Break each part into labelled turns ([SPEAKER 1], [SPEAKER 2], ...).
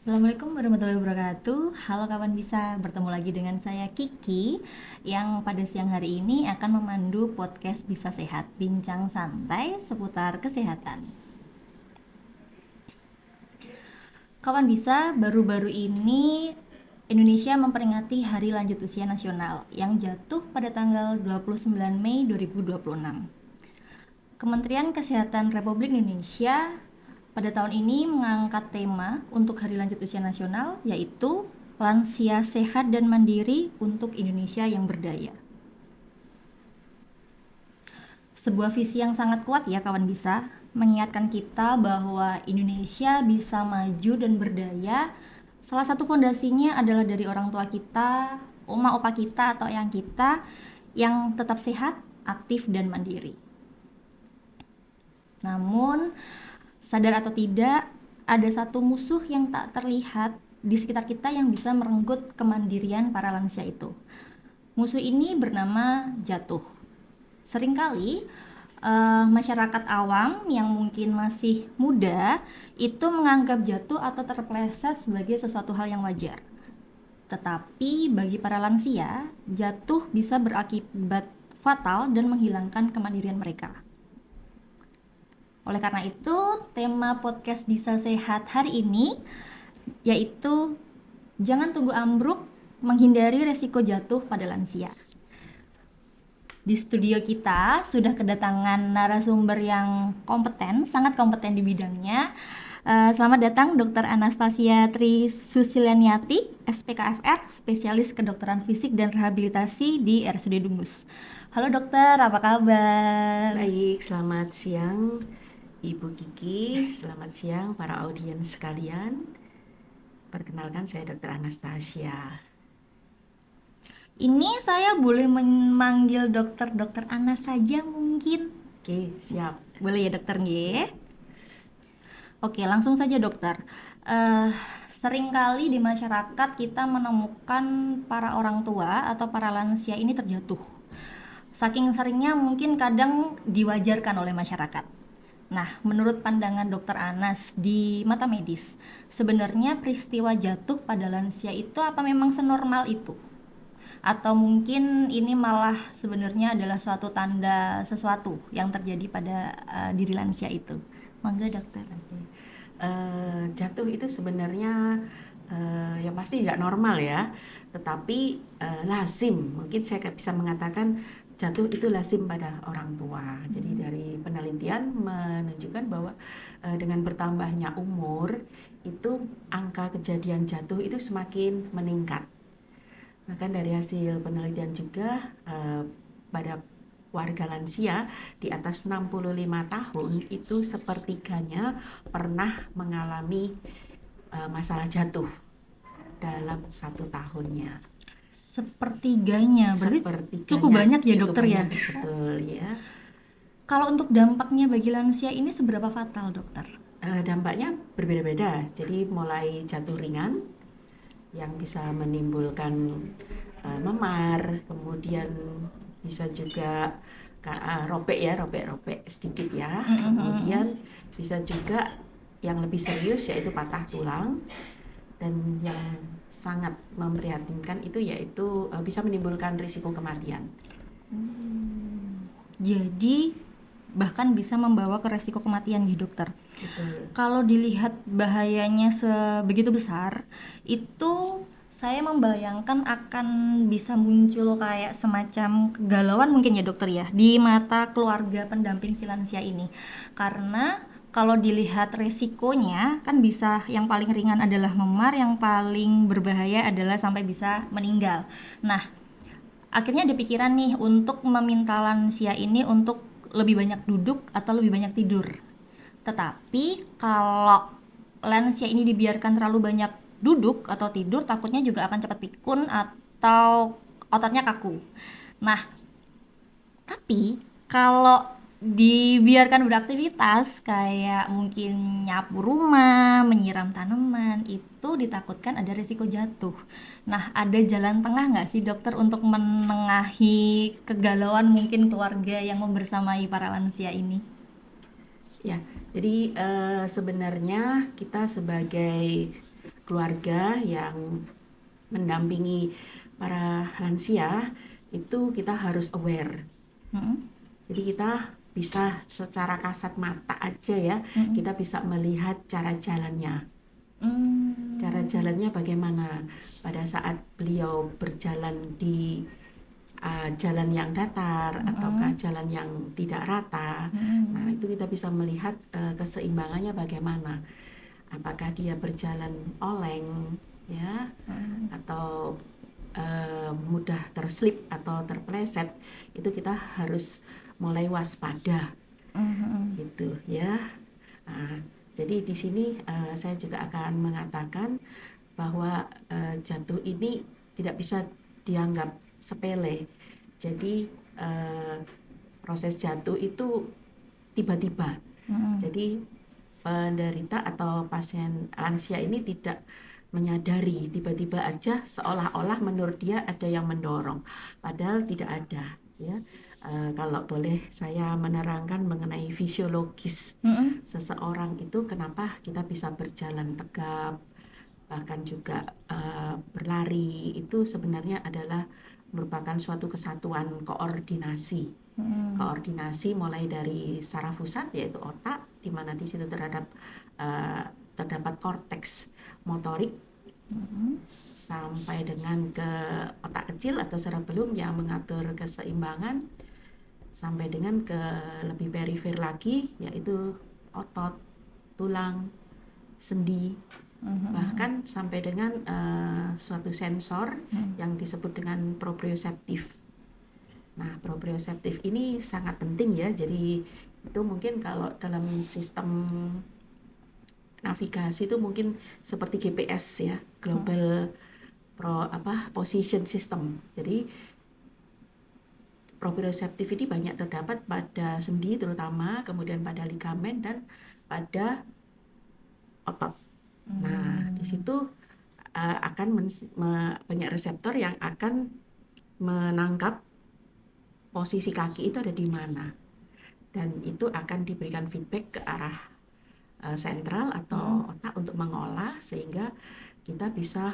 [SPEAKER 1] Assalamualaikum warahmatullahi wabarakatuh. Halo kawan bisa, bertemu lagi dengan saya Kiki yang pada siang hari ini akan memandu podcast Bisa Sehat, bincang santai seputar kesehatan. Kawan bisa, baru-baru ini Indonesia memperingati Hari Lanjut Usia Nasional yang jatuh pada tanggal 29 Mei 2026. Kementerian Kesehatan Republik Indonesia pada tahun ini mengangkat tema untuk Hari Lanjut Usia Nasional, yaitu Lansia Sehat dan Mandiri untuk Indonesia yang Berdaya. Sebuah visi yang sangat kuat ya kawan bisa, mengingatkan kita bahwa Indonesia bisa maju dan berdaya. Salah satu fondasinya adalah dari orang tua kita, oma opa kita atau eyang kita yang tetap sehat, aktif dan mandiri. Namun, sadar atau tidak, ada satu musuh yang tak terlihat di sekitar kita yang bisa merenggut kemandirian para lansia itu. Musuh ini bernama jatuh. Seringkali masyarakat awam yang mungkin masih muda itu menganggap jatuh atau terpeleset sebagai sesuatu hal yang wajar. Tetapi bagi para lansia, jatuh bisa berakibat fatal dan menghilangkan kemandirian mereka. Oleh karena itu, tema podcast Bisa Sehat hari ini yaitu jangan tunggu ambruk, menghindari resiko jatuh pada lansia. Di studio kita sudah kedatangan narasumber yang kompeten, sangat kompeten di bidangnya. Selamat datang Dr. Anastasia Tri Susilaниati, SPKFR, spesialis kedokteran fisik dan rehabilitasi di RSUD Dungus. Halo dokter, apa kabar?
[SPEAKER 2] Baik, selamat siang Ibu Kiki, selamat siang para audiens sekalian. Perkenalkan saya Dr. Anastasia.
[SPEAKER 1] Ini saya boleh memanggil dokter Ana saja mungkin?
[SPEAKER 2] Oke, siap.
[SPEAKER 1] Boleh ya dokter nggih? Oke, langsung saja dokter. Seringkali di masyarakat kita menemukan para orang tua atau para lansia ini terjatuh. Saking seringnya mungkin kadang diwajarkan oleh masyarakat. Nah, menurut pandangan dokter Anas di mata medis, sebenarnya peristiwa jatuh pada lansia itu apa memang senormal itu? Atau mungkin ini malah sebenarnya adalah suatu tanda sesuatu yang terjadi pada diri lansia itu? Mangga dokter.
[SPEAKER 2] Jatuh itu sebenarnya yang pasti tidak normal ya, tetapi lazim. Mungkin saya bisa mengatakan jatuh itu lazim pada orang tua. Jadi dari penelitian menunjukkan bahwa dengan bertambahnya umur itu angka kejadian jatuh itu semakin meningkat. Bahkan dari hasil penelitian juga pada warga lansia di atas 65 tahun itu sepertiganya pernah mengalami masalah jatuh dalam 1 tahunnya.
[SPEAKER 1] Sepertiganya, berarti
[SPEAKER 2] Sepertiganya
[SPEAKER 1] cukup banyak ya
[SPEAKER 2] cukup
[SPEAKER 1] dokter ya?
[SPEAKER 2] banyak, betul ya.
[SPEAKER 1] Kalau untuk dampaknya bagi lansia ini seberapa fatal dokter?
[SPEAKER 2] Dampaknya berbeda-beda. Jadi mulai jatuh ringan yang bisa menimbulkan memar, kemudian bisa juga robek sedikit ya. Kemudian bisa juga yang lebih serius yaitu patah tulang, dan yang sangat memprihatinkan itu yaitu bisa menimbulkan risiko kematian.
[SPEAKER 1] Jadi bahkan bisa membawa ke resiko kematian nih dokter.
[SPEAKER 2] Betul.
[SPEAKER 1] Kalau dilihat bahayanya sebegitu besar, itu saya membayangkan akan bisa muncul kayak semacam kegalauan mungkin ya dokter ya di mata keluarga pendamping si lansia ini. Karena kalau dilihat resikonya kan bisa yang paling ringan adalah memar, yang paling berbahaya adalah sampai bisa meninggal. Nah, akhirnya ada pikiran nih untuk meminta lansia ini untuk lebih banyak duduk atau lebih banyak tidur. Tetapi kalau lansia ini dibiarkan terlalu banyak duduk atau tidur, takutnya juga akan cepat pikun atau ototnya kaku. Nah, tapi kalau dibiarkan beraktivitas kayak mungkin nyapu rumah, menyiram tanaman, itu ditakutkan ada risiko jatuh. Nah, ada jalan tengah nggak sih dokter untuk menengahi kegalauan mungkin keluarga yang membersamai para lansia ini?
[SPEAKER 2] Ya, jadi sebenarnya kita sebagai keluarga yang mendampingi para lansia itu kita harus aware.
[SPEAKER 1] Mm-mm.
[SPEAKER 2] Jadi kita bisa secara kasat mata aja ya, kita bisa melihat cara jalannya. Cara jalannya bagaimana pada saat beliau berjalan di jalan yang datar ataukah jalan yang tidak rata. Nah, itu kita bisa melihat keseimbangannya bagaimana. Apakah dia berjalan oleng ya atau mudah terslip atau terpleset, itu kita harus mulai waspada gitu ya. Nah, jadi di sini saya juga akan mengatakan bahwa jatuh ini tidak bisa dianggap sepele. Jadi proses jatuh itu tiba-tiba. Jadi penderita atau pasien lansia ini tidak menyadari, tiba-tiba aja seolah-olah menurut dia ada yang mendorong, padahal tidak ada ya. Kalau boleh saya menerangkan mengenai fisiologis seseorang itu, kenapa kita bisa berjalan tegap, bahkan juga berlari, itu sebenarnya adalah merupakan suatu kesatuan koordinasi. Koordinasi mulai dari saraf pusat yaitu otak, di mana di situ terdapat korteks motorik sampai dengan ke otak kecil atau cerebellum yang mengatur keseimbangan, sampai dengan ke lebih perifer lagi yaitu otot, tulang, sendi, bahkan sampai dengan suatu sensor yang disebut dengan proprioseptif. Nah, proprioseptif ini sangat penting ya. Jadi itu mungkin kalau dalam sistem navigasi itu mungkin seperti GPS ya, Global Position System. Jadi proprioseptif ini banyak terdapat pada sendi terutama, kemudian pada ligamen dan pada otot. Nah, di situ akan banyak reseptor yang akan menangkap posisi kaki itu ada di mana, dan itu akan diberikan feedback ke arah sentral atau otak untuk mengolah sehingga kita bisa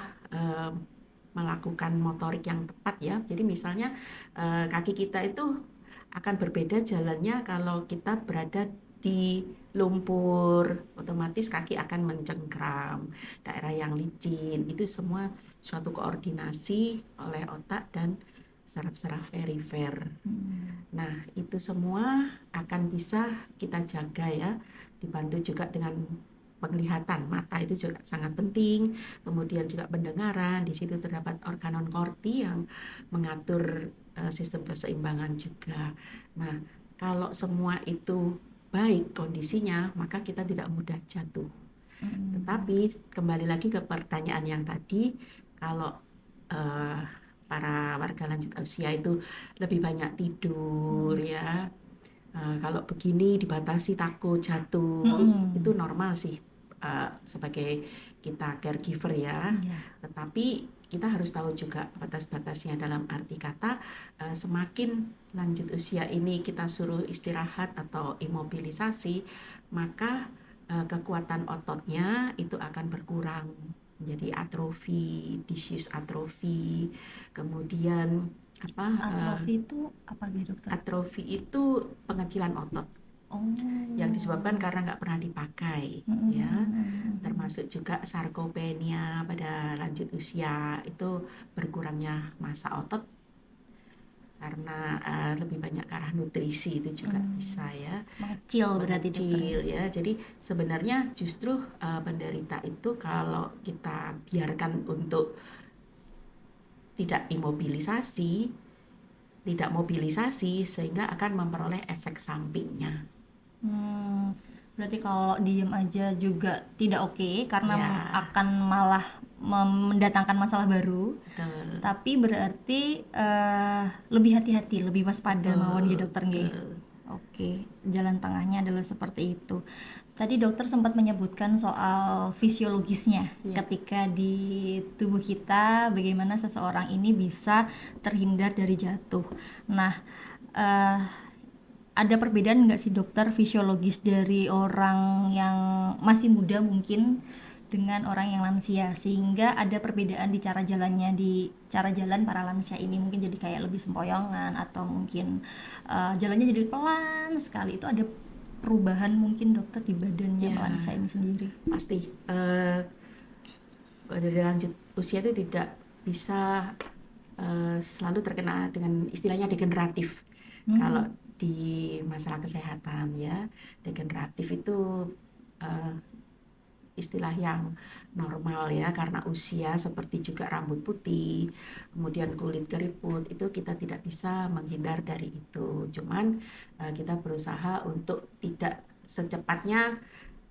[SPEAKER 2] melakukan motorik yang tepat ya. Jadi misalnya kaki kita itu akan berbeda jalannya kalau kita berada di lumpur, otomatis kaki akan mencengkram, daerah yang licin, itu semua suatu koordinasi oleh otak dan saraf-saraf perifer. Nah, itu semua akan bisa kita jaga ya, dibantu juga dengan penglihatan. Mata itu juga sangat penting, kemudian juga pendengaran, di situ terdapat organon korti yang mengatur sistem keseimbangan juga. Nah, kalau semua itu baik kondisinya, maka kita tidak mudah jatuh. Tetapi kembali lagi ke pertanyaan yang tadi, kalau para warga lanjut usia itu lebih banyak tidur ya, kalau begini dibatasi takut jatuh, itu normal sih sebagai kita caregiver ya. Tetapi kita harus tahu juga batas-batasnya, dalam arti kata semakin lanjut usia ini kita suruh istirahat atau imobilisasi, maka kekuatan ototnya itu akan berkurang, menjadi atrofi, disuse atrofi. Kemudian
[SPEAKER 1] Atrofi itu apa gitu dokter?
[SPEAKER 2] atrofi itu pengecilan otot yang disebabkan karena nggak pernah dipakai ya, termasuk juga sarkopenia pada lanjut usia, itu berkurangnya massa otot karena lebih banyak ke arah nutrisi, itu juga bisa ya,
[SPEAKER 1] Mengecil berarti dokter.
[SPEAKER 2] mengecil ya. Jadi sebenarnya justru penderita itu kalau kita biarkan untuk tidak mobilisasi sehingga akan memperoleh efek sampingnya.
[SPEAKER 1] Berarti kalau diem aja juga tidak oke, karena
[SPEAKER 2] Ya.
[SPEAKER 1] akan malah mendatangkan masalah baru.
[SPEAKER 2] Betul.
[SPEAKER 1] Tapi berarti lebih hati-hati, lebih waspada mawon ya dokter nggih. Oke, jalan tengahnya adalah seperti itu. Tadi dokter sempat menyebutkan soal fisiologisnya ketika di tubuh kita, bagaimana seseorang ini bisa terhindar dari jatuh. Nah, ada perbedaan nggak sih dokter fisiologis dari orang yang masih muda mungkin dengan orang yang lansia, sehingga ada perbedaan di cara jalan para lansia ini, mungkin jadi kayak lebih sempoyongan atau mungkin jalannya jadi pelan sekali. Itu ada perubahan mungkin dokter di badannya
[SPEAKER 2] Ya,
[SPEAKER 1] lansia ini sendiri.
[SPEAKER 2] pasti dari lanjut usia itu tidak bisa selalu terkena dengan istilahnya degeneratif. Kalau di masalah kesehatan ya, degeneratif itu eh, istilah yang normal ya, karena usia, seperti juga rambut putih, kemudian kulit keriput, itu kita tidak bisa menghindar dari itu. Cuman kita berusaha untuk tidak secepatnya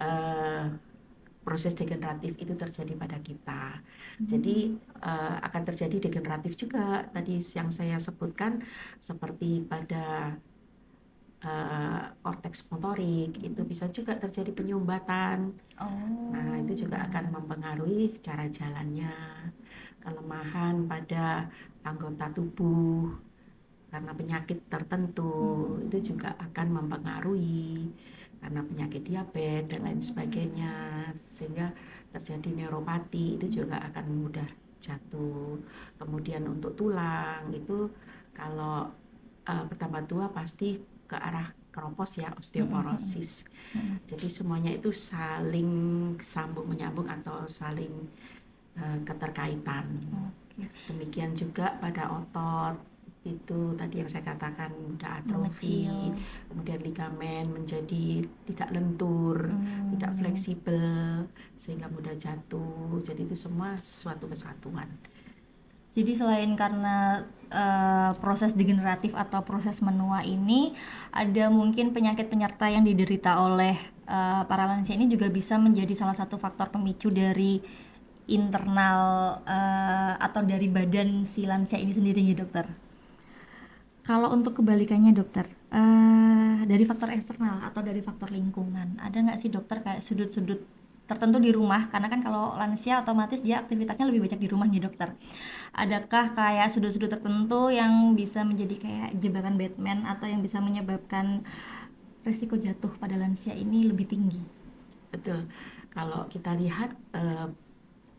[SPEAKER 2] eh, proses degeneratif itu terjadi pada kita. Jadi akan terjadi degeneratif juga tadi yang saya sebutkan, seperti pada korteks motorik itu bisa juga terjadi penyumbatan. Nah, itu juga akan mempengaruhi cara jalannya, kelemahan pada anggota tubuh karena penyakit tertentu, itu juga akan mempengaruhi karena penyakit diabetes dan lain sebagainya, sehingga terjadi neuropati, itu juga akan mudah jatuh. Kemudian untuk tulang itu kalau bertambah tua pasti ke arah keropos ya, osteoporosis. Jadi semuanya itu saling sambung menyambung atau saling keterkaitan. Demikian juga pada otot, itu tadi yang saya katakan mudah atrofi,
[SPEAKER 1] Mengecil.
[SPEAKER 2] kemudian ligamen menjadi tidak lentur, tidak fleksibel, sehingga mudah jatuh. Jadi itu semua suatu kesatuan.
[SPEAKER 1] Jadi selain karena proses degeneratif atau proses menua ini, ada mungkin penyakit penyerta yang diderita oleh para lansia ini juga bisa menjadi salah satu faktor pemicu dari internal atau dari badan si lansia ini sendiri ya dokter. Kalau untuk kebalikannya dokter, dari faktor eksternal atau dari faktor lingkungan, ada nggak sih dokter kayak sudut-sudut tertentu di rumah? Karena kan kalau lansia otomatis dia aktivitasnya lebih banyak di rumah nih dokter. Adakah kayak sudut-sudut tertentu yang bisa menjadi kayak jebakan Batman atau yang bisa menyebabkan resiko jatuh pada lansia ini lebih tinggi?
[SPEAKER 2] Betul. Kalau kita lihat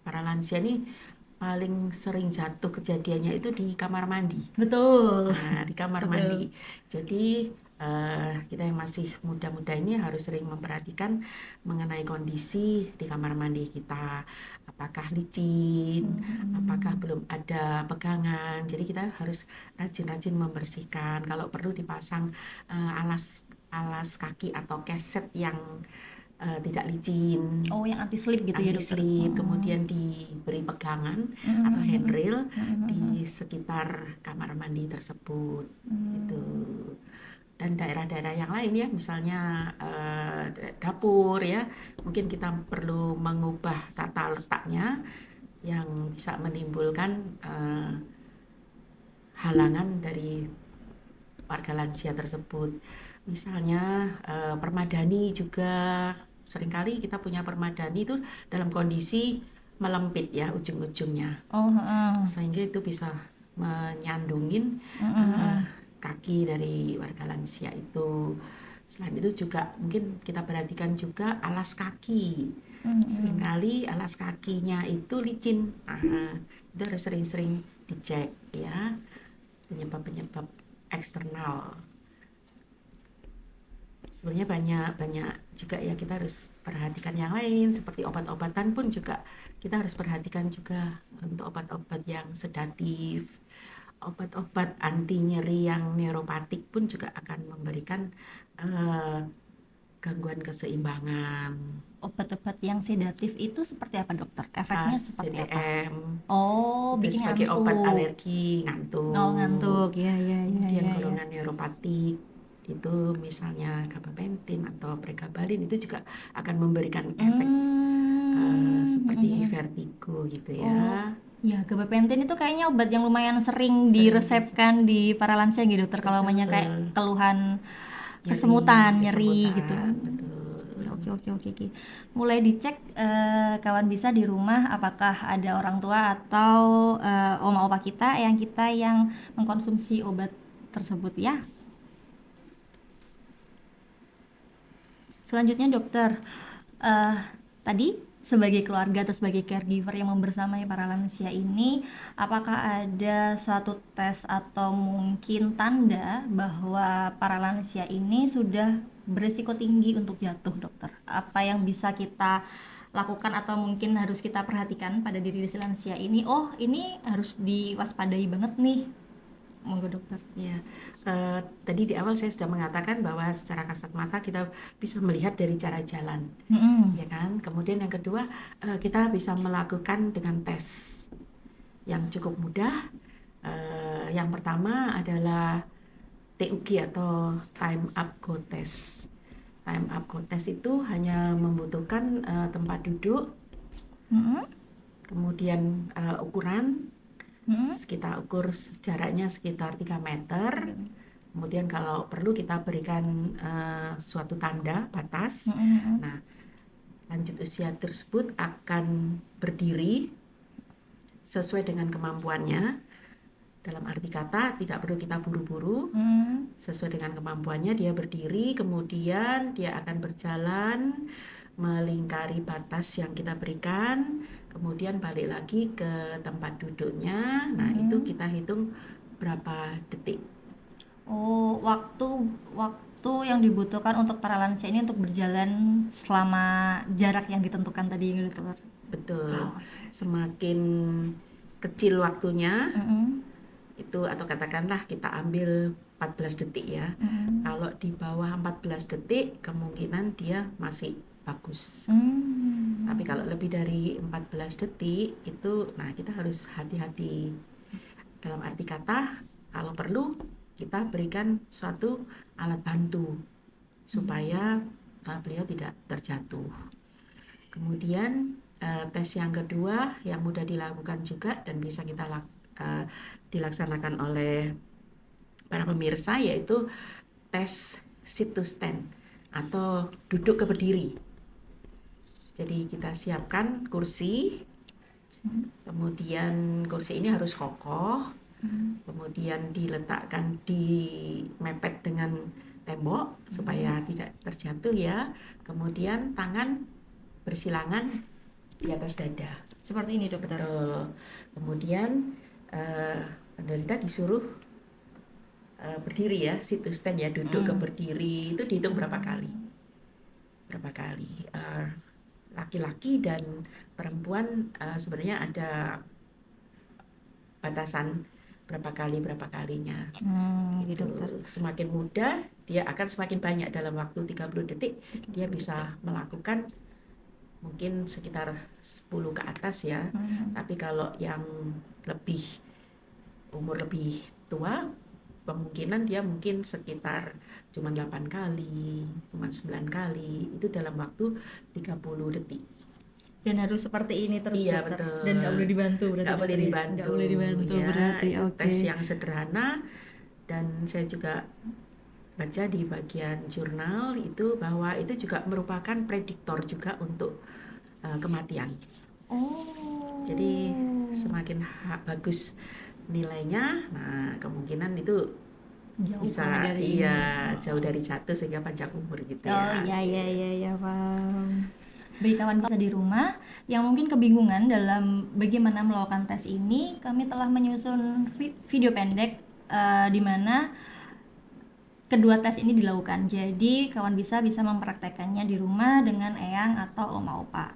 [SPEAKER 2] para lansia ini paling sering jatuh kejadiannya itu di kamar mandi.
[SPEAKER 1] Betul.
[SPEAKER 2] Nah, di kamar
[SPEAKER 1] Betul.
[SPEAKER 2] mandi. Jadi kita yang masih muda-muda ini harus sering memperhatikan mengenai kondisi di kamar mandi kita. Apakah licin, apakah belum ada pegangan. Jadi kita harus rajin-rajin membersihkan. Kalau perlu dipasang alas alas kaki atau keset yang tidak licin,
[SPEAKER 1] Oh, yang anti slip gitu ya
[SPEAKER 2] anti
[SPEAKER 1] dokter?
[SPEAKER 2] slip, kemudian diberi pegangan atau handrail di sekitar kamar mandi tersebut. Itu. Dan daerah-daerah yang lain ya, misalnya dapur ya, mungkin kita perlu mengubah tata letaknya yang bisa menimbulkan halangan dari warga lansia tersebut. Misalnya permadani juga, seringkali kita punya permadani itu dalam kondisi melempit ya ujung-ujungnya,
[SPEAKER 1] Oh,
[SPEAKER 2] sehingga itu bisa menyandungin kaki dari warga lansia itu. Selain itu juga mungkin kita perhatikan juga alas kaki. Seringkali alas kakinya itu licin. Itu harus sering-sering dicek ya, penyebab-penyebab eksternal. Sebenarnya banyak juga ya, kita harus perhatikan yang lain, seperti obat-obatan pun juga kita harus perhatikan juga untuk obat-obat yang sedatif, obat-obat anti nyeri yang neuropatik pun juga akan memberikan gangguan keseimbangan.
[SPEAKER 1] obat-obat yang sedatif itu seperti apa dokter? Efeknya seperti apa?
[SPEAKER 2] CTM
[SPEAKER 1] Oh,
[SPEAKER 2] itu
[SPEAKER 1] bikin
[SPEAKER 2] sebagai obat
[SPEAKER 1] ngantuk.
[SPEAKER 2] alergi,
[SPEAKER 1] Oh,
[SPEAKER 2] ngantuk.
[SPEAKER 1] ngantuk. Ya, ya, ya,
[SPEAKER 2] Kemudian
[SPEAKER 1] ya, ya.
[SPEAKER 2] golongan neuropatik itu misalnya gabapentin atau pregabalin, itu juga akan memberikan efek seperti vertigo gitu
[SPEAKER 1] Oh,
[SPEAKER 2] ya.
[SPEAKER 1] ya, gabapentin itu kayaknya obat yang lumayan sering
[SPEAKER 2] Sering
[SPEAKER 1] diresepkan di para lansia gitu dokter, kalau namanya kayak
[SPEAKER 2] betul,
[SPEAKER 1] keluhan
[SPEAKER 2] nyeri,
[SPEAKER 1] nyeri gitu.
[SPEAKER 2] kesemutan, betul.
[SPEAKER 1] Ya, oke, oke, oke, oke. Mulai dicek kawan bisa di rumah apakah ada orang tua atau oma opa kita yang mengkonsumsi obat tersebut ya. Selanjutnya dokter, tadi sebagai keluarga atau sebagai caregiver yang membersamai para lansia ini, apakah ada suatu tes atau mungkin tanda bahwa para lansia ini sudah berisiko tinggi untuk jatuh, dokter? Apa yang bisa kita lakukan atau mungkin harus kita perhatikan pada diri si lansia ini? Oh, ini harus diwaspadai banget nih. Monggo dokter.
[SPEAKER 2] Ya, tadi di awal saya sudah mengatakan bahwa secara kasat mata kita bisa melihat dari cara jalan, ya kan? Kemudian yang kedua, kita bisa melakukan dengan tes yang cukup mudah. Yang pertama adalah TUG atau Time Up Go Test. Time Up Go Test itu hanya membutuhkan tempat duduk, kemudian ukuran. Kita ukur jaraknya sekitar 3 meter. Kemudian kalau perlu kita berikan suatu tanda batas. Nah, lanjut usia tersebut akan berdiri sesuai dengan kemampuannya. Dalam arti kata tidak perlu kita buru-buru. Sesuai dengan kemampuannya dia berdiri, kemudian dia akan berjalan melingkari batas yang kita berikan, kemudian balik lagi ke tempat duduknya. Nah, itu kita hitung berapa detik.
[SPEAKER 1] Oh, waktu yang dibutuhkan untuk para lansia ini untuk berjalan selama jarak yang ditentukan tadi, dokter.
[SPEAKER 2] Betul. Semakin kecil waktunya, itu atau katakanlah kita ambil 14 detik ya. Kalau di bawah 14 detik kemungkinan dia masih bagus. Tapi kalau lebih dari 14 detik itu, nah kita harus hati-hati. Dalam arti kata, kalau perlu kita berikan suatu alat bantu supaya beliau tidak terjatuh. Kemudian tes yang kedua yang mudah dilakukan juga dan bisa kita dilaksanakan oleh para pemirsa, yaitu tes sit to stand atau duduk ke berdiri. Jadi kita siapkan kursi, kemudian kursi ini harus kokoh, kemudian diletakkan mepet dengan tembok supaya tidak terjatuh ya. Kemudian tangan bersilangan di atas dada.
[SPEAKER 1] Seperti ini, dokter.
[SPEAKER 2] Betul. Kemudian penderita disuruh berdiri ya, sit to stand ya, duduk ke berdiri. Itu dihitung berapa kali? Laki-laki dan perempuan sebenarnya ada batasan berapa kalinya.
[SPEAKER 1] Gitu, dokter.
[SPEAKER 2] Semakin mudah dia akan semakin banyak, dalam waktu 30 detik dia bisa melakukan mungkin sekitar 10 ke atas ya. Tapi kalau yang umur lebih tua, kemungkinan dia mungkin sekitar cuma 8 kali, cuma 9 kali, itu dalam waktu 30 detik.
[SPEAKER 1] Dan harus seperti ini terus,
[SPEAKER 2] Iya,
[SPEAKER 1] dokter.
[SPEAKER 2] betul.
[SPEAKER 1] Dan nggak boleh dibantu berarti.
[SPEAKER 2] Nggak boleh dibantu ya,
[SPEAKER 1] berarti.
[SPEAKER 2] itu
[SPEAKER 1] Oke.
[SPEAKER 2] tes yang sederhana. Dan saya juga baca di bagian jurnal itu bahwa itu juga merupakan prediktor juga untuk kematian.
[SPEAKER 1] Oh.
[SPEAKER 2] Jadi semakin bagus nilainya, nah kemungkinan itu
[SPEAKER 1] Jauh
[SPEAKER 2] bisa
[SPEAKER 1] dari
[SPEAKER 2] jauh dari jatuh sehingga panjang umur gitu
[SPEAKER 1] Oh
[SPEAKER 2] ya.
[SPEAKER 1] iya, paham. Bagi kawan bisa di rumah yang mungkin kebingungan dalam bagaimana melakukan tes ini, kami telah menyusun video pendek di mana kedua tes ini dilakukan. Jadi kawan bisa mempraktekannya di rumah dengan eyang atau oma opa.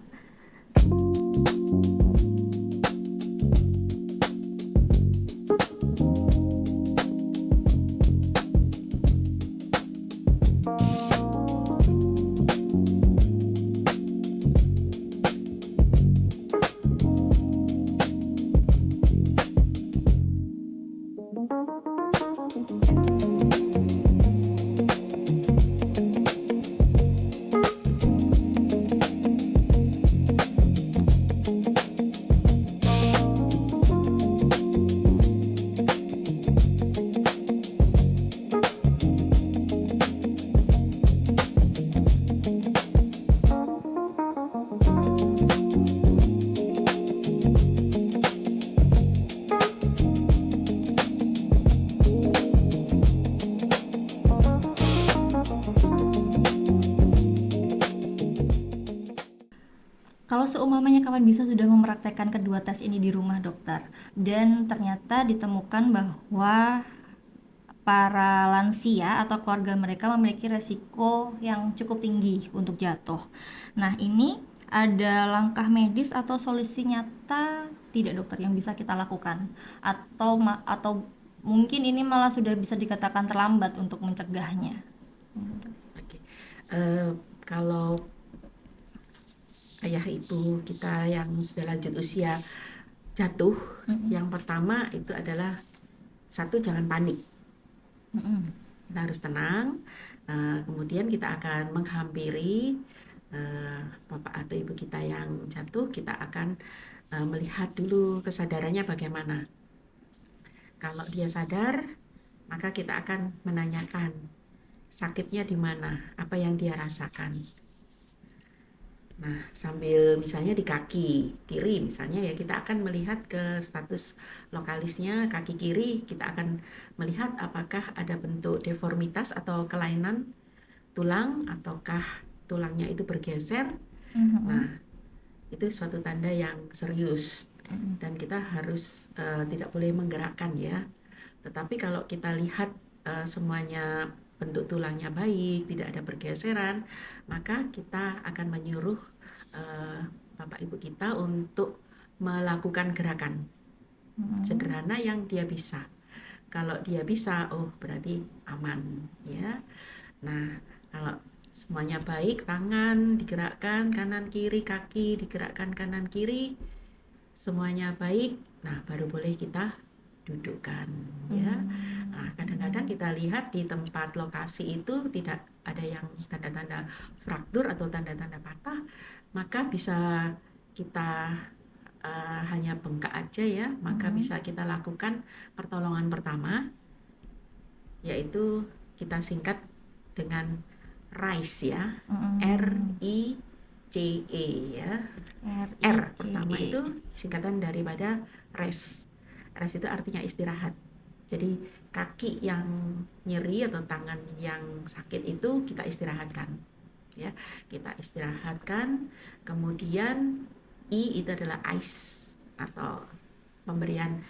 [SPEAKER 1] seumpamanya kawan bisa sudah mempraktekkan kedua tes ini di rumah dokter, dan ternyata ditemukan bahwa para lansia atau keluarga mereka memiliki resiko yang cukup tinggi untuk jatuh. Nah, ini ada langkah medis atau solusi nyata tidak dokter yang bisa kita lakukan? Atau mungkin ini malah sudah bisa dikatakan terlambat untuk mencegahnya?
[SPEAKER 2] Oke. Eh, Kalau ayah ibu kita yang sudah lanjut usia jatuh, yang pertama itu adalah satu, jangan panik. Kita harus tenang. Kemudian kita akan menghampiri bapak atau ibu kita yang jatuh. Kita akan melihat dulu kesadarannya bagaimana. Kalau dia sadar, maka kita akan menanyakan sakitnya di mana, apa yang dia rasakan. Nah, sambil misalnya di kaki kiri misalnya ya, kita akan melihat ke status lokalisnya kaki kiri, kita akan melihat apakah ada bentuk deformitas atau kelainan tulang, ataukah tulangnya itu bergeser. Nah, itu suatu tanda yang serius dan kita harus tidak boleh menggerakkan ya. Tetapi kalau kita lihat semuanya bentuk tulangnya baik, tidak ada pergeseran, maka kita akan menyuruh bapak ibu kita untuk melakukan gerakan sederhana yang dia bisa. Kalau dia bisa, oh berarti aman ya. Nah, kalau semuanya baik, tangan digerakkan kanan kiri, kaki digerakkan kanan kiri, semuanya baik, nah baru boleh kita dudukkan ya. Nah, kadang-kadang kita lihat di tempat lokasi itu tidak ada yang tanda-tanda fraktur atau tanda-tanda patah, maka bisa kita hanya bengkak aja ya, maka bisa kita lakukan pertolongan pertama, yaitu kita singkat dengan RICE ya, RICE ya. R pertama itu singkatan daripada rest. Rest itu artinya istirahat. Jadi kaki yang nyeri atau tangan yang sakit itu kita istirahatkan. Ya, kita istirahatkan. Kemudian I itu adalah ice atau pemberian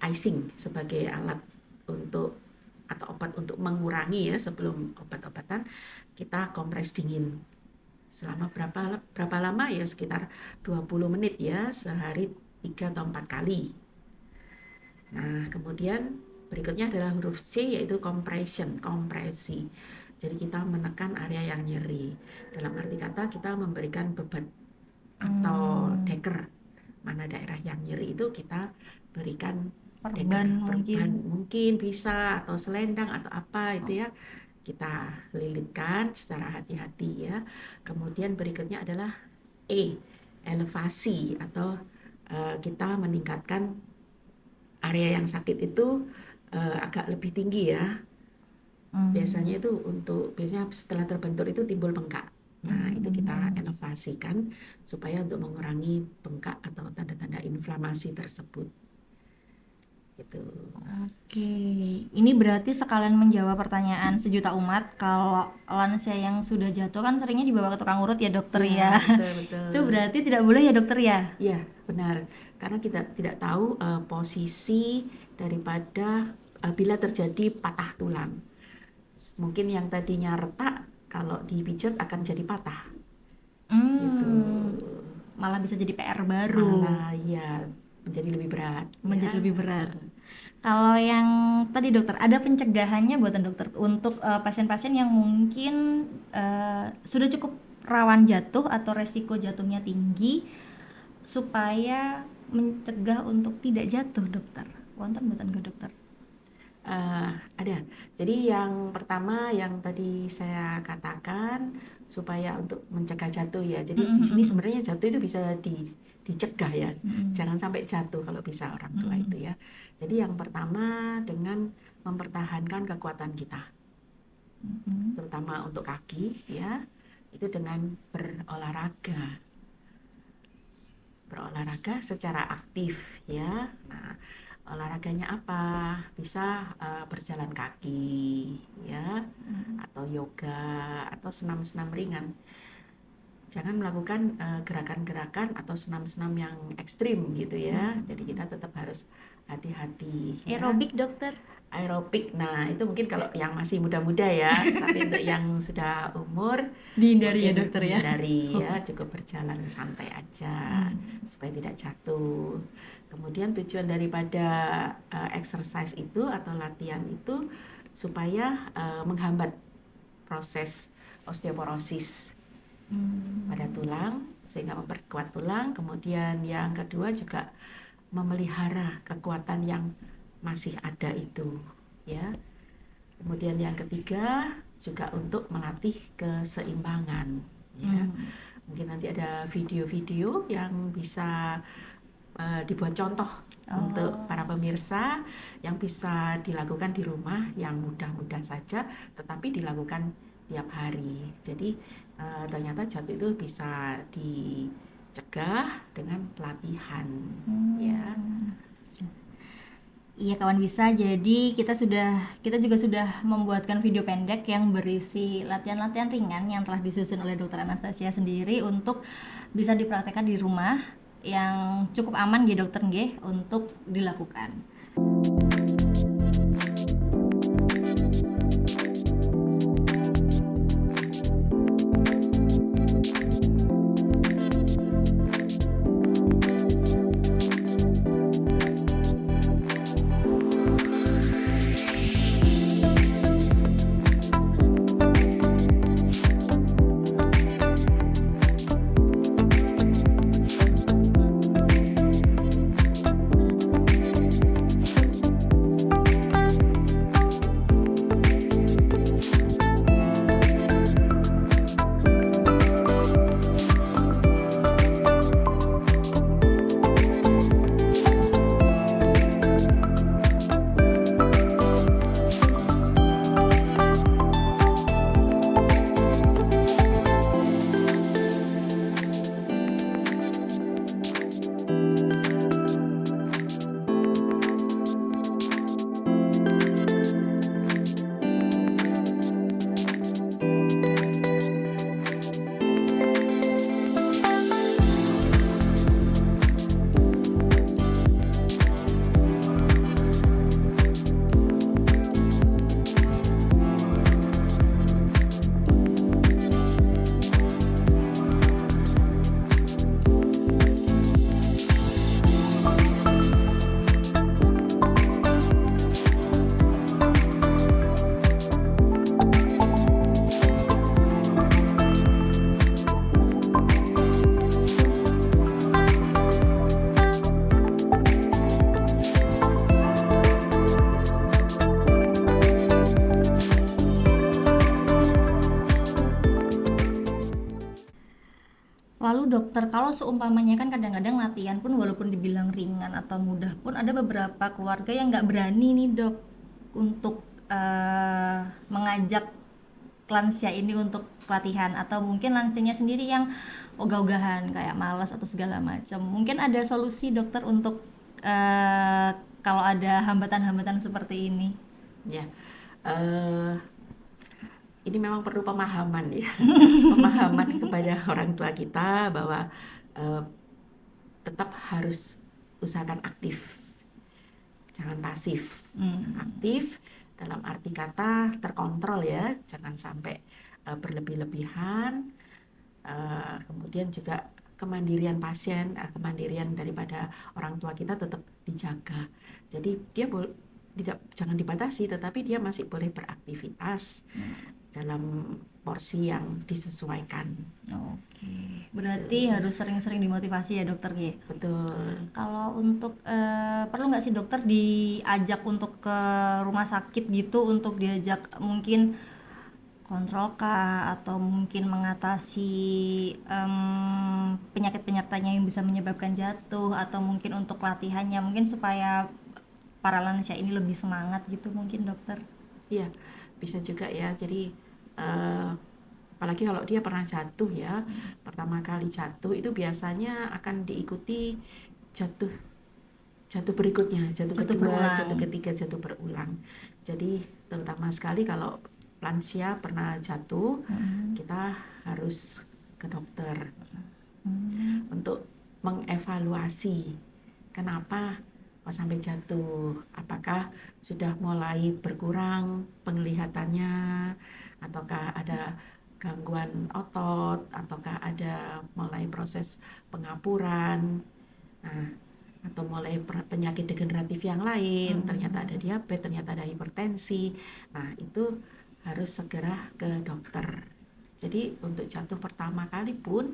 [SPEAKER 2] icing sebagai alat untuk atau obat untuk mengurangi ya, sebelum obat-obatan kita kompres dingin selama berapa lama ya, sekitar 20 menit ya, sehari 3 atau 4 kali. Nah, kemudian berikutnya adalah huruf C, yaitu compression, kompresi. Jadi kita menekan area yang nyeri. Dalam arti kata kita memberikan beban atau deker. Mana daerah yang nyeri itu kita berikan deker, perban mungkin bisa, atau selendang atau apa itu ya. Kita lilitkan secara hati-hati ya. Kemudian berikutnya adalah E, elevasi atau kita meningkatkan area yang sakit itu agak lebih tinggi ya. Biasanya itu biasanya setelah terbentur itu timbul bengkak. Nah, itu kita elevasikan supaya untuk mengurangi bengkak atau tanda-tanda inflamasi tersebut. Gitu.
[SPEAKER 1] Oke, ini berarti sekalian menjawab pertanyaan sejuta umat. Kalau lansia yang sudah jatuh kan seringnya dibawa ke tukang urut ya dokter ya.
[SPEAKER 2] Betul.
[SPEAKER 1] Itu berarti tidak boleh ya dokter ya?
[SPEAKER 2] Iya, benar. Karena kita tidak tahu posisi daripada bila terjadi patah tulang. Mungkin yang tadinya retak kalau dipijat akan jadi patah. Gitu.
[SPEAKER 1] Malah bisa jadi PR baru.
[SPEAKER 2] Malah ya menjadi lebih berat.
[SPEAKER 1] Menjadi lebih berat. Kalau yang tadi dokter, ada pencegahannya buatan dokter untuk pasien-pasien yang mungkin sudah cukup rawan jatuh atau resiko jatuhnya tinggi, supaya mencegah untuk tidak jatuh dokter. Wonten buatan ke dokter?
[SPEAKER 2] Ada. Jadi yang pertama yang tadi saya katakan supaya untuk mencegah jatuh ya. Jadi di sini sebenarnya jatuh itu bisa dicegah ya. Jangan sampai jatuh kalau bisa orang tua itu ya. Jadi yang pertama dengan mempertahankan kekuatan kita. Terutama untuk kaki ya. Itu dengan berolahraga. Berolahraga secara aktif ya. Nah, olahraganya apa? Bisa berjalan kaki ya, atau yoga, atau senam-senam ringan. jangan melakukan gerakan-gerakan atau senam-senam yang ekstrim gitu ya. Jadi kita tetap harus hati-hati ya.
[SPEAKER 1] Aerobik dokter.
[SPEAKER 2] Aerobik, nah itu mungkin kalau yang masih muda-muda ya, tapi untuk yang sudah umur
[SPEAKER 1] Dihindari ya
[SPEAKER 2] mungkin
[SPEAKER 1] dokter ya.
[SPEAKER 2] dihindari ya, cukup berjalan santai aja supaya tidak jatuh. Kemudian tujuan daripada exercise itu atau latihan itu supaya menghambat proses osteoporosis pada tulang sehingga memperkuat tulang. Kemudian yang kedua juga memelihara kekuatan yang masih ada itu ya. Kemudian yang ketiga juga untuk melatih keseimbangan ya. Mungkin nanti ada video-video yang bisa dibuat contoh untuk para pemirsa yang bisa dilakukan di rumah yang mudah-mudah saja tetapi dilakukan tiap hari. Jadi ternyata jatuh itu bisa dicegah dengan latihan ya.
[SPEAKER 1] Iya kawan bisa, jadi kita juga sudah membuatkan video pendek yang berisi latihan-latihan ringan yang telah disusun oleh Dokter Anastasia sendiri untuk bisa dipraktekkan di rumah yang cukup aman ya dokter nggih untuk dilakukan. Lalu dokter, kalau seumpamanya kan kadang-kadang latihan pun walaupun dibilang ringan atau mudah pun ada beberapa keluarga yang nggak berani nih dok untuk mengajak lansia ini untuk latihan, atau mungkin lansianya sendiri yang ogah-ogahan kayak malas atau segala macam. Mungkin ada solusi dokter untuk kalau ada hambatan-hambatan seperti ini.
[SPEAKER 2] Ya, ini memang perlu pemahaman ya, pemahaman kepada orang tua kita bahwa tetap harus usahakan aktif, jangan pasif. Aktif dalam arti kata terkontrol ya, jangan sampai berlebih-lebihan. Kemudian juga kemandirian pasien, kemandirian daripada orang tua kita tetap dijaga. Jadi dia jangan dibatasi, tetapi dia masih boleh beraktivitas dalam porsi yang disesuaikan.
[SPEAKER 1] Oke, berarti harus sering-sering dimotivasi ya dokter ya.
[SPEAKER 2] Betul.
[SPEAKER 1] Kalau untuk perlu nggak sih dokter diajak untuk ke rumah sakit gitu untuk diajak mungkin kontrol kah atau mungkin mengatasi penyakit penyertanya yang bisa menyebabkan jatuh, atau mungkin untuk latihannya mungkin supaya para lansia ini lebih semangat gitu mungkin dokter?
[SPEAKER 2] Iya, bisa juga ya. Jadi apalagi kalau dia pernah jatuh ya, pertama kali jatuh itu biasanya akan diikuti jatuh berikutnya, jatuh kedua,
[SPEAKER 1] berulang.
[SPEAKER 2] jatuh ketiga, jatuh berulang. Jadi terutama sekali kalau lansia pernah jatuh, kita harus ke dokter untuk mengevaluasi kenapa kok sampai jatuh, apakah sudah mulai berkurang penglihatannya, ataukah ada gangguan otot, ataukah ada mulai proses pengapuran, nah, atau mulai penyakit degeneratif yang lain, ternyata ada diabetes, ternyata ada hipertensi. Nah, itu harus segera ke dokter. Jadi untuk jatuh pertama kali pun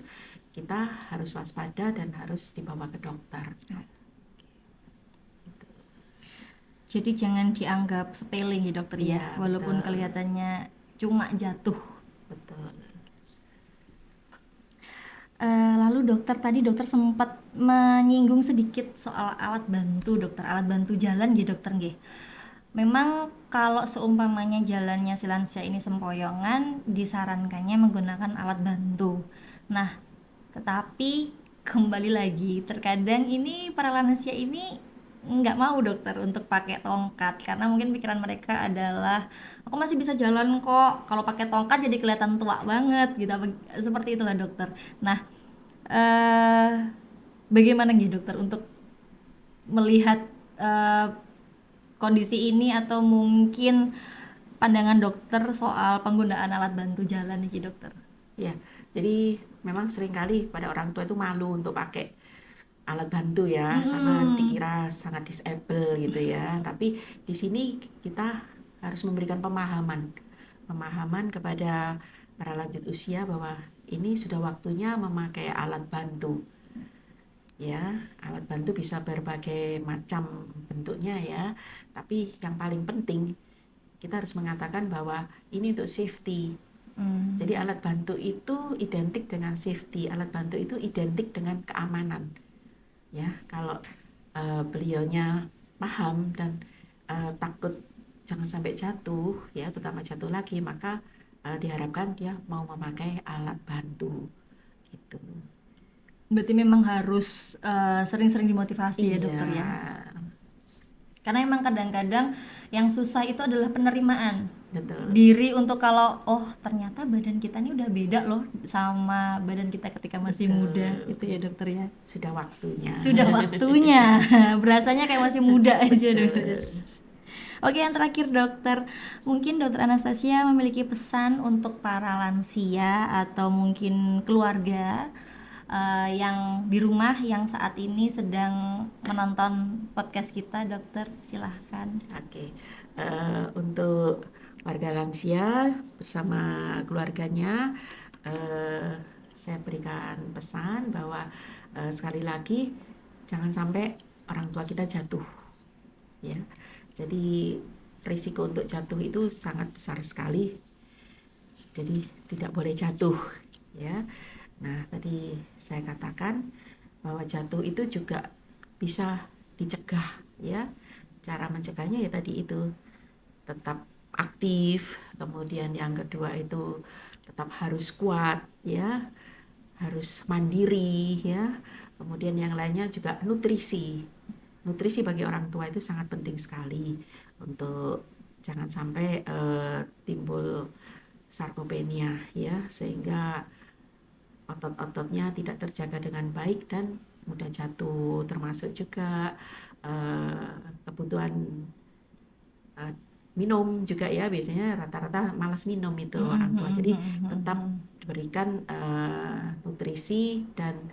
[SPEAKER 2] kita harus waspada dan harus dibawa ke dokter.
[SPEAKER 1] Jadi jangan dianggap sepele ya dokter ya,
[SPEAKER 2] Iya,
[SPEAKER 1] walaupun
[SPEAKER 2] betul.
[SPEAKER 1] kelihatannya cuma jatuh.
[SPEAKER 2] Betul.
[SPEAKER 1] Lalu dokter, tadi dokter sempat menyinggung sedikit soal alat bantu dokter, alat bantu jalan ya dokter nggih. Memang kalau seumpamanya jalannya si lansia ini sempoyongan, disarankannya menggunakan alat bantu. Nah, tetapi kembali lagi, terkadang ini para lansia ini nggak mau dokter untuk pakai tongkat karena mungkin pikiran mereka adalah aku masih bisa jalan kok, kalau pakai tongkat jadi kelihatan tua banget gitu, seperti itulah dokter. Nah, bagaimana gitu dokter untuk melihat eh, kondisi ini atau mungkin pandangan dokter soal penggunaan alat bantu jalan nih dokter?
[SPEAKER 2] Ya, jadi memang seringkali pada orang tua itu malu untuk pakai alat bantu ya, karena dikira sangat disable gitu ya. Tapi di sini kita harus memberikan pemahaman kepada para lanjut usia bahwa ini sudah waktunya memakai alat bantu. Ya, alat bantu bisa berbagai macam bentuknya ya. Tapi yang paling penting kita harus mengatakan bahwa ini untuk safety. Jadi alat bantu itu identik dengan safety, alat bantu itu identik dengan keamanan. Ya, kalau beliaunya paham dan takut jangan sampai jatuh, ya, terutama jatuh lagi, maka diharapkan dia mau memakai alat bantu, gitu.
[SPEAKER 1] Berarti memang harus sering-sering dimotivasi ya
[SPEAKER 2] Iya,
[SPEAKER 1] dokter ya. Karena memang kadang-kadang yang susah itu adalah penerimaan
[SPEAKER 2] betul.
[SPEAKER 1] diri untuk kalau oh ternyata badan kita ini udah beda loh sama badan kita ketika masih
[SPEAKER 2] Betul.
[SPEAKER 1] muda gitu ya dokter ya.
[SPEAKER 2] Sudah waktunya.
[SPEAKER 1] Sudah waktunya. Berasanya kayak masih muda aja dokter.
[SPEAKER 2] Betul.
[SPEAKER 1] Oke, yang terakhir dokter, mungkin dokter Anastasia memiliki pesan untuk para lansia atau mungkin keluarga yang di rumah yang saat ini sedang menonton podcast kita, dokter, silahkan.
[SPEAKER 2] Oke, untuk warga lansia bersama keluarganya, saya berikan pesan bahwa sekali lagi jangan sampai orang tua kita jatuh, ya. Jadi risiko untuk jatuh itu sangat besar sekali. Jadi tidak boleh jatuh, ya. Nah, tadi saya katakan bahwa jatuh itu juga bisa dicegah, ya. Cara mencegahnya ya tadi itu tetap aktif, kemudian yang kedua itu tetap harus kuat, ya, harus mandiri, ya. Kemudian yang lainnya juga nutrisi. Nutrisi bagi orang tua itu sangat penting sekali untuk jangan sampai timbul sarkopenia, ya, sehingga otot-ototnya tidak terjaga dengan baik dan mudah jatuh, termasuk juga kebutuhan minum juga ya, biasanya rata-rata malas minum itu orang tua. Jadi tetap diberikan nutrisi dan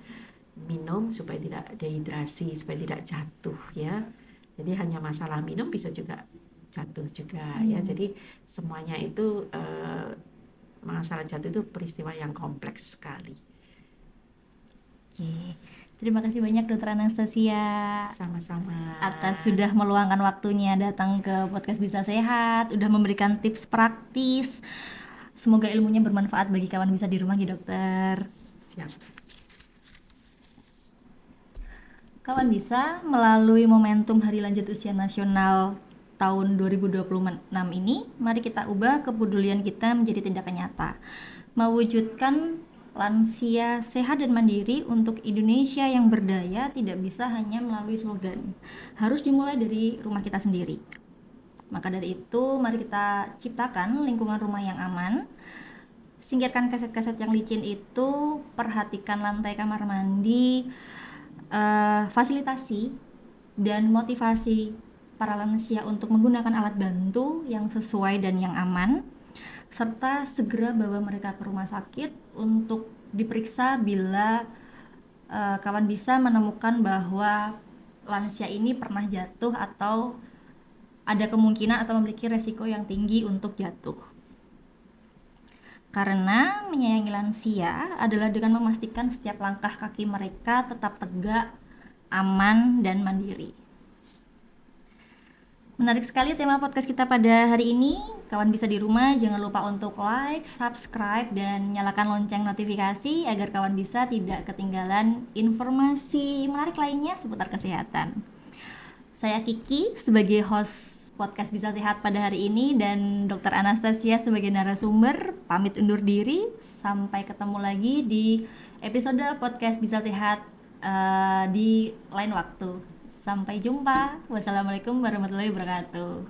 [SPEAKER 2] minum supaya tidak dehidrasi, supaya tidak jatuh ya. Jadi hanya masalah minum bisa juga jatuh juga ya. Jadi semuanya itu masalah jatuh itu peristiwa yang kompleks sekali.
[SPEAKER 1] Oke. Terima kasih banyak dokter Anastasia
[SPEAKER 2] Sama-sama.
[SPEAKER 1] atas sudah meluangkan waktunya datang ke podcast Bisa Sehat, udah memberikan tips praktis. Semoga ilmunya bermanfaat bagi kawan bisa di rumah ya dokter.
[SPEAKER 2] Siap.
[SPEAKER 1] Kawan bisa melalui momentum Hari Lanjut Usia Nasional tahun 2026 ini, mari kita ubah kepedulian kita menjadi tindakan nyata. Mewujudkan lansia sehat dan mandiri untuk Indonesia yang berdaya tidak bisa hanya melalui slogan. Harus dimulai dari rumah kita sendiri. Maka dari itu, mari kita ciptakan lingkungan rumah yang aman, singkirkan kaset-kaset yang licin itu, perhatikan lantai kamar mandi, fasilitasi dan motivasi para lansia untuk menggunakan alat bantu yang sesuai dan yang aman, serta segera bawa mereka ke rumah sakit untuk diperiksa bila kawan bisa menemukan bahwa lansia ini pernah jatuh atau ada kemungkinan atau memiliki resiko yang tinggi untuk jatuh. Karena menyayangi lansia adalah dengan memastikan setiap langkah kaki mereka tetap tegak, aman, dan mandiri. Menarik sekali tema podcast kita pada hari ini. Kawan bisa di rumah, jangan lupa untuk like, subscribe, dan nyalakan lonceng notifikasi agar kawan bisa tidak ketinggalan informasi menarik lainnya seputar kesehatan. Saya Kiki sebagai host podcast Bisa Sehat pada hari ini dan Dr. Anastasia sebagai narasumber pamit undur diri. Sampai ketemu lagi di episode podcast Bisa Sehat di lain waktu. Sampai jumpa. Wassalamualaikum warahmatullahi wabarakatuh.